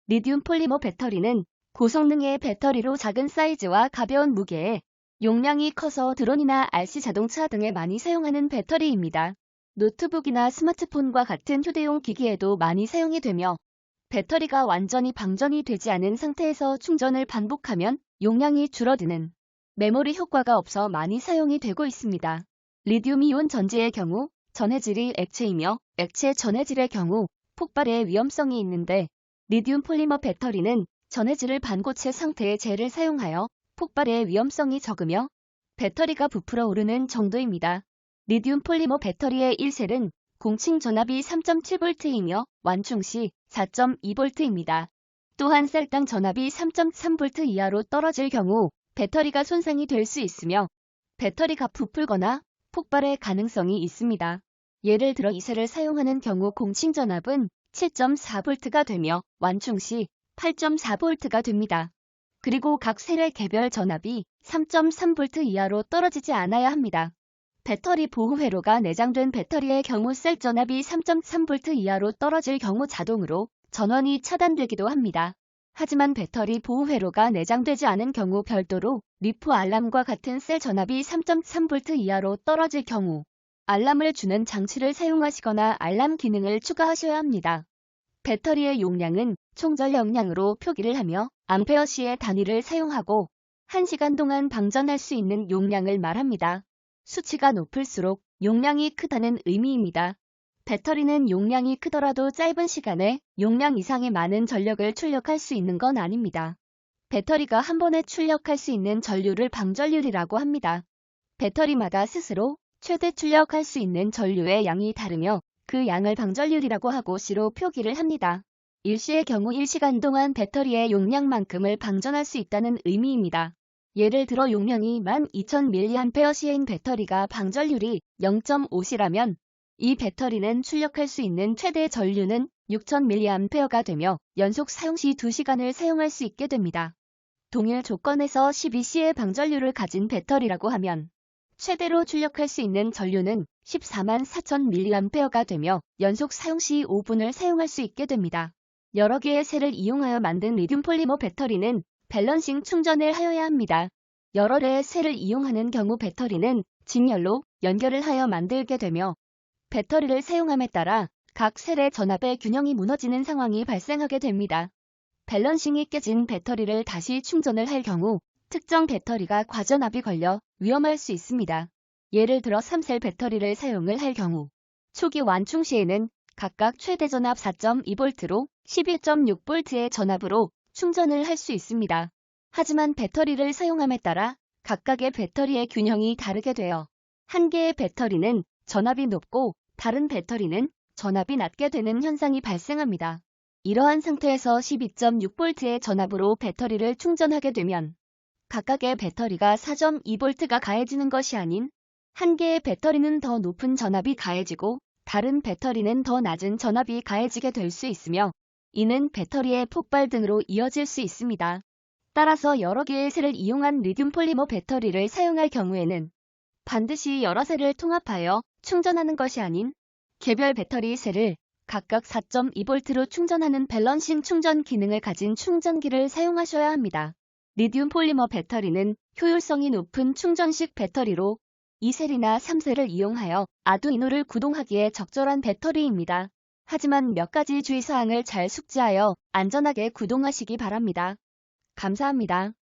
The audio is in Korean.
리튬 폴리머 배터리는 고성능의 배터리로 작은 사이즈와 가벼운 무게에 용량이 커서 드론이나 RC 자동차 등에 많이 사용하는 배터리입니다. 노트북이나 스마트폰과 같은 휴대용 기기에도 많이 사용이 되며 배터리가 완전히 방전이 되지 않은 상태에서 충전을 반복하면 용량이 줄어드는 메모리 효과가 없어 많이 사용이 되고 있습니다. 리튬이온 전지의 경우 전해질이 액체이며 액체 전해질의 경우 폭발의 위험성이 있는데 리튬 폴리머 배터리는 전해질을 반고체 상태의 젤을 사용하여 폭발의 위험성이 적으며 배터리가 부풀어 오르는 정도입니다. 리튬 폴리머 배터리의 1셀은 공칭 전압이 3.7V이며 완충 시 4.2V입니다. 또한 셀당 전압이 3.3V 이하로 떨어질 경우 배터리가 손상이 될 수 있으며 배터리가 부풀거나 폭발의 가능성이 있습니다. 예를 들어 2셀을 사용하는 경우 공칭 전압은 7.4V가 되며 완충 시 8.4V가 됩니다. 그리고 각 셀의 개별 전압이 3.3V 이하로 떨어지지 않아야 합니다. 배터리 보호 회로가 내장된 배터리의 경우 셀 전압이 3.3V 이하로 떨어질 경우 자동으로 전원이 차단되기도 합니다. 하지만 배터리 보호 회로가 내장되지 않은 경우 별도로 리프 알람과 같은 셀 전압이 3.3V 이하로 떨어질 경우 알람을 주는 장치를 사용하시거나 알람 기능을 추가하셔야 합니다. 배터리의 용량은 총전력량으로 표기를 하며 암페어시의 단위를 사용하고 1시간 동안 방전할 수 있는 용량을 말합니다. 수치가 높을수록 용량이 크다는 의미입니다. 배터리는 용량이 크더라도 짧은 시간에 용량 이상의 많은 전력을 출력할 수 있는 건 아닙니다. 배터리가 한 번에 출력할 수 있는 전류를 방전율이라고 합니다. 배터리마다 스스로 최대 출력할 수 있는 전류의 양이 다르며 그 양을 방전율이라고 하고 C로 표기를 합니다. 일시의 경우 1시간 동안 배터리의 용량만큼을 방전할 수 있다는 의미입니다. 예를 들어 용량이 12,000mAh인 배터리가 방전율이 0.5C라면 이 배터리는 출력할 수 있는 최대 전류는 6,000mAh가 되며 연속 사용 시 2시간을 사용할 수 있게 됩니다. 동일 조건에서 12C의 방전율을 가진 배터리라고 하면 최대로 출력할 수 있는 전류는 144,000mAh가 되며 연속 사용 시 5분을 사용할 수 있게 됩니다. 여러 개의 셀을 이용하여 만든 리튬 폴리머 배터리는 밸런싱 충전을 하여야 합니다. 여러 개의 셀을 이용하는 경우 배터리는 직렬로 연결을 하여 만들게 되며 배터리를 사용함에 따라 각 셀의 전압의 균형이 무너지는 상황이 발생하게 됩니다. 밸런싱이 깨진 배터리를 다시 충전을 할 경우 특정 배터리가 과전압이 걸려 위험할 수 있습니다. 예를 들어 3셀 배터리를 사용을 할 경우 초기 완충 시에는 각각 최대 전압 4.2V로 11.6V의 전압으로 충전을 할 수 있습니다. 하지만 배터리를 사용함에 따라 각각의 배터리의 균형이 다르게 되어 한 개의 배터리는 전압이 높고 다른 배터리는 전압이 낮게 되는 현상이 발생합니다. 이러한 상태에서 12.6V의 전압으로 배터리를 충전하게 되면 각각의 배터리가 4.2V가 가해지는 것이 아닌 한 개의 배터리는 더 높은 전압이 가해지고 다른 배터리는 더 낮은 전압이 가해지게 될 수 있으며 이는 배터리의 폭발 등으로 이어질 수 있습니다. 따라서 여러 개의 셀을 이용한 리튬 폴리머 배터리를 사용할 경우에는 반드시 여러 셀을 통합하여 충전하는 것이 아닌 개별 배터리 셀을 각각 4.2V로 충전하는 밸런싱 충전 기능을 가진 충전기를 사용하셔야 합니다. 리튬 폴리머 배터리는 효율성이 높은 충전식 배터리로 2셀이나 3셀을 이용하여 아두이노를 구동하기에 적절한 배터리입니다. 하지만 몇 가지 주의사항을 잘 숙지하여 안전하게 구동하시기 바랍니다. 감사합니다.